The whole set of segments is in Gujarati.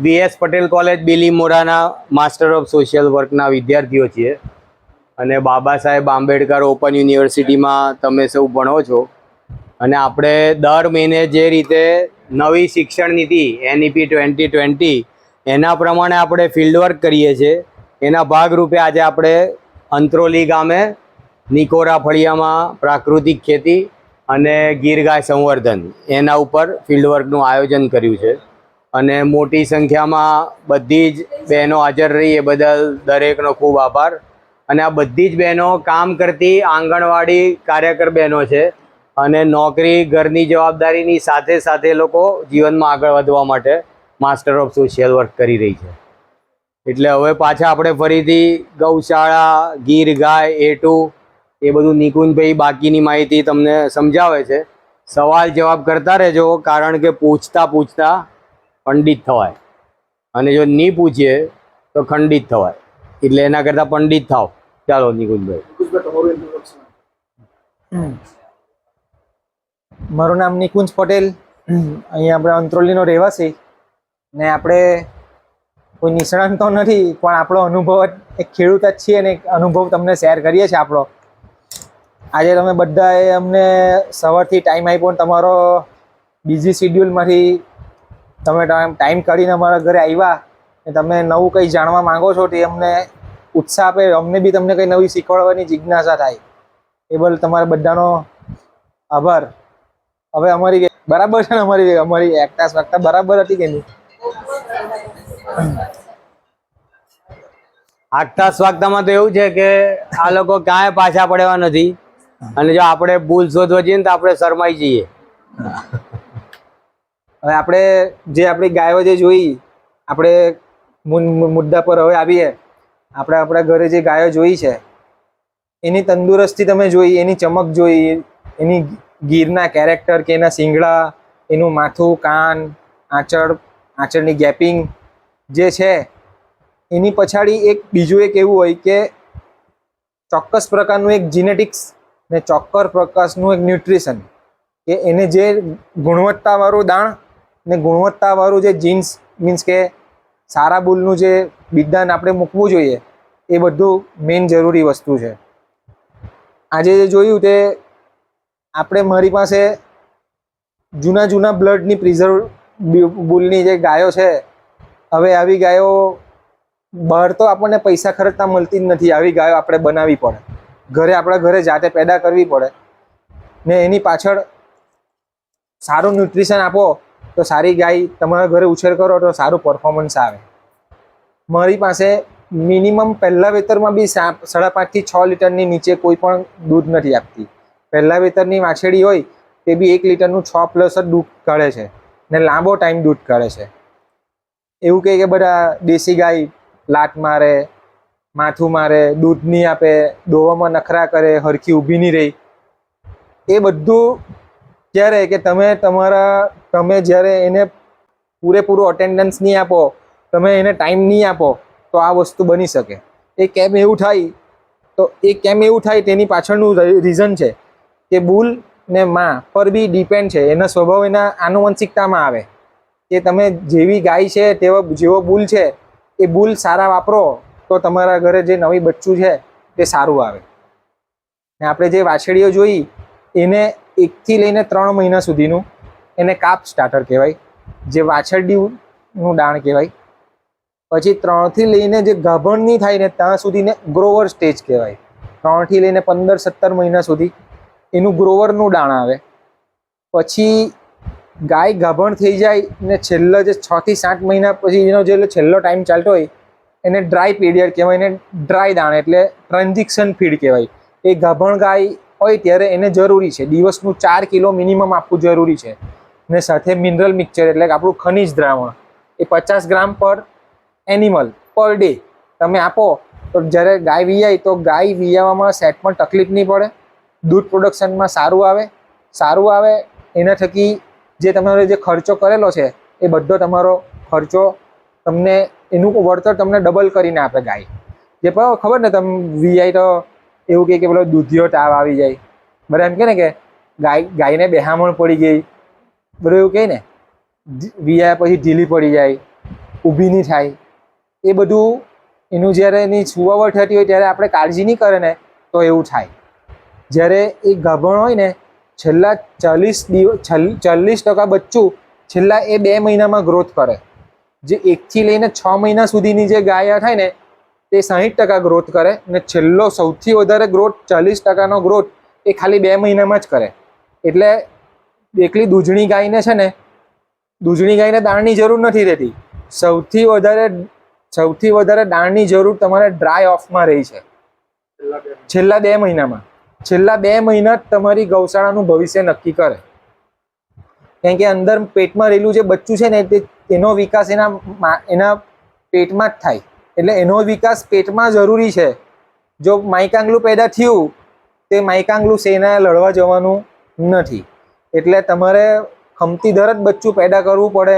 વીએસ પટેલ કોલેજ બિલીમોરાના માસ્ટર ઓફ સોશિયલ વર્કના વિદ્યાર્થીઓ છીએ અને બાબા સાહેબ આંબેડકર ઓપન યુનિવર્સિટીમાં તમે સૌ ભણો છો અને આપણે દર મહિને જે રીતે નવી શિક્ષણ નીતિ NEP 2020 એના પ્રમાણે આપણે ફિલ્ડ વર્ક કરીએ છીએ. એના ભાગરૂપે આજે આપણે અંત્રોલી ગામે નિકોરા ફળિયામાં પ્રાકૃતિક ખેતી અને ગીર ગાય સંવર્ધન એના ઉપર ફિલ્ડ વર્કનું આયોજન કર્યું છે અને મોટી સંખ્યામાં બધી જ બહેનો હાજર રહી એ બદલ દરેકનો ખૂબ આભાર. અને આ બધી જ બહેનો કામ કરતી આંગણવાડી કાર્યકર બહેનો છે અને નોકરી ઘરની જવાબદારીની સાથે સાથે લોકો જીવનમાં આગળ વધવા માટે માસ્ટર ઓફ સોશિયલ વર્ક કરી રહી છે. એટલે હવે પાછા આપણે ફરીથી ગૌશાળા ગીર ગાય A2 એ બધું નિકુંજભાઈ બાકીની માહિતી તમને સમજાવે છે. સવાલ જવાબ કરતા રહેજો કારણ કે પૂછતા પૂછતા પંડિત થવાય અને જો નહીં પૂછીએ તો ખંડિત થવાય. એટલે એના કરતાં પંડિત થાવ. ચાલો નિકુંજભાઈ. મારું નામ નિકુંજ પટેલ, અહીંયા આપણે અંત્રોલીનો રહેવાસી ને આપણે કોઈ નિષ્ણાંત તો નથી પણ આપણો અનુભવ એક ખેડૂત જ છીએ ને એક અનુભવ તમને શેર કરીએ છીએ આપણો. આજે તમે બધાએ અમને સવારથી ટાઈમ આપ્યો ને તમારો બિઝી શિડ્યુલમાંથી તમે ટાઈમ કાઢીને અમારા ઘરે આવ્યા ને તમે નવું કંઈ જાણવા માંગો છો તે અમને ઉત્સાહ આપે, અમને બી તમને કંઈ નવી શીખવાડવાની જિજ્ઞાસા થાય એ બદલ તમારા બધાનો આભાર. હવે અમારી બરાબર છે ને અમારી એકતા સ્વાગતા બરાબર હતી કે નહીં? આગતા સ્વાગતામાં તો એવું છે કે આ લોકો ક્યાંય પાછા પડવા નથી અને જો આપણે ભૂલ શોધવા જઈએ ને તો આપણે શરમાઈ જઈએ. હવે આપણે જે આપણી ગાયો જે જોઈ, આપણે મુદ્દા પર હવે આવીએ. આપણે આપણા ઘરે જે ગાયો જોઈ છે એની તંદુરસ્તી તમે જોઈ, એની ચમક જોઈ, એની ગીરના કેરેક્ટર કે એના શિંગડા, એનું માથું, કાન, આંચળની ગેપિંગ જે છે એની પછાડી એક બીજું એક એવું હોય કે ચોક્કસ પ્રકારનું એક જીનેટિક્સ ને ચોક્કસ પ્રકારનું એક ન્યુટ્રિશન કે એને જે ગુણવત્તાવાળું દાણ ને ગુણવત્તાવાળું જે જીન્સ મીન્સ કે સારા બુલનું જે બિદાન આપણે મૂકવું જોઈએ એ બધું મેઇન જરૂરી વસ્તુ છે. આજે જે જોયું તે આપણે મારી પાસે જૂના બ્લડની પ્રિઝર્વ બુલની જે ગાયો છે. હવે આવી ગાયો બહાર તો આપણને પૈસા ખર્ચતા મળતી જ નથી. આવી ગાયો આપણે બનાવવી પડે, આપણા ઘરે જાતે પેદા કરવી પડે ને એની પાછળ સારું ન્યુટ્રિશન આપો તો સારી ગાય તમારા ઘરે ઉછેર કરો તો સારું પરફોર્મન્સ આવે. મારી પાસે મિનિમમ પહેલા વેતરમાં બી 5.5 થી 6 લીટરની નીચે કોઈ પણ દૂધ નથી આપતી. પહેલા વેતરની વાછડી હોય તે બી 1 લીટરનું 6+ જ દૂધ કાઢે છે ને લાંબો ટાઈમ દૂધ કાઢે છે. એવું કહે કે બધા દેશી ગાય લાત મારે, માથું મારે, દૂધ નહીં આપે, દોવામાં નખરા કરે, હરખી ઊભી નહીં રહી. એ બધું ક્યારે કે તમે જ્યારે એને પૂરેપૂરું અટેન્ડન્સ નહીં આપો, તમે એને ટાઈમ નહીં આપો તો આ વસ્તુ બની શકે. એ કેમ એવું થાય તેની પાછળનું રીઝન છે કે બુલ ને માં પર બી ડિપેન્ડ છે. એના સ્વભાવ એના આનુવંશિકતામાં આવે કે તમે જેવી ગાય છે જેવો બુલ છે એ બુલ સારા વાપરો તો તમારા ઘરે જે નવી બચ્ચું છે તે સારું આવે. ને આપણે જે વાછડીઓ જોઈ એને 1 થી લઈને 3 મહિના સુધીનું એને કાપ સ્ટાર્ટર કહેવાય, જે વાછરડીનું દાણ કહેવાય. પછી 3 થી લઈને જે ગાભણ નહીં થાય ને ત્યાં સુધીને ગ્રોવર સ્ટેજ કહેવાય. 3 થી લઈને 15-17 મહિના સુધી એનું ગ્રોવરનું દાણ આવે. પછી ગાય ગાભણ થઈ જાય ને છેલ્લા જે 6 થી 7 મહિના પછી એનો જે છેલ્લો ટાઈમ ચાલતો હોય એને ડ્રાય પીરિયડ કહેવાય. એને ડ્રાય દાણ એટલે ટ્રાન્ઝિશન ફીડ કહેવાય. એ ગાભણ ગાય હોય ત્યારે એને જરૂરી છે દિવસનું 4 કિલો મિનિમમ આપવું જરૂરી છે ને સાથે મિનરલ મિક્સચર એટલે કે આપણું ખનિજ દ્રાવણ એ 50 ગ્રામ પર એનિમલ પર ડે તમે આપો તો જ્યારે ગાય વીયાય તો ગાય વીયાવામાં સેટ પણ તકલીફ નહીં પડે, દૂધ પ્રોડક્શનમાં સારું આવે. એના થકી જે તમારો જે ખર્ચો કરેલો છે એ બધો તમારો ખર્ચો તમને એનું વળતર તમને ડબલ કરીને આપે ગાય. જે ખબર ને તમે વીયાય તો એવું કહે કે પેલો દૂધિયો તાવ આવી જાય, બધા એમ કહે ને કે ગાયને બેહામણ પડી ગઈ, બધું એવું કહે ને. વીયા પછી ઢીલી પડી જાય ઊભી નહીં થાય, એ બધું એનું જ્યારે એની સુવાવડ થતી હોય ત્યારે આપણે કાળજી નહીં કરે ને તો એવું થાય. જ્યારે એ ગાભણ હોય ને છેલ્લા 40% બચ્ચું છેલ્લા એ 2 મહિનામાં ગ્રોથ કરે. જે 1 થી લઈને 6 મહિના સુધીની જે ગાય થાય ને તે 60% ગ્રોથ કરે અને છેલ્લો સૌથી વધારે ગ્રોથ 40%નો ગ્રોથ એ ખાલી 2 મહિનામાં જ કરે. એટલે એકલી દૂધણી ગાયને છે ને, દૂધણી ગાયને દાણની જરૂર નથી રહેતી. સૌથી વધારે દાણની જરૂર તમારે ડ્રાય ઓફમાં રહી છે છેલ્લા 2 મહિનામાં. છેલ્લા 2 મહિના જ તમારી ગૌશાળાનું ભવિષ્ય નક્કી કરે. કારણ કે અંદર પેટમાં રહેલું જે બચ્ચું છે ને એનો વિકાસ એના પેટમાં જ થાય. એટલે એનો વિકાસ પેટમાં જરૂરી છે. જો માયકાંગલું પેદા થયું તે માયકાંગલું સેનાએ લડવા જવાનું નથી. એટલે તમારે ખમતી દર જ બચ્ચું પેદા કરવું પડે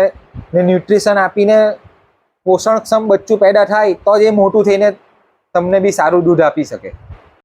ને ન્યુટ્રિશન આપીને પોષણક્ષમ બચ્ચું પેદા થાય તો જ એ મોટું થઈને તમને બી સારું દૂધ આપી શકે.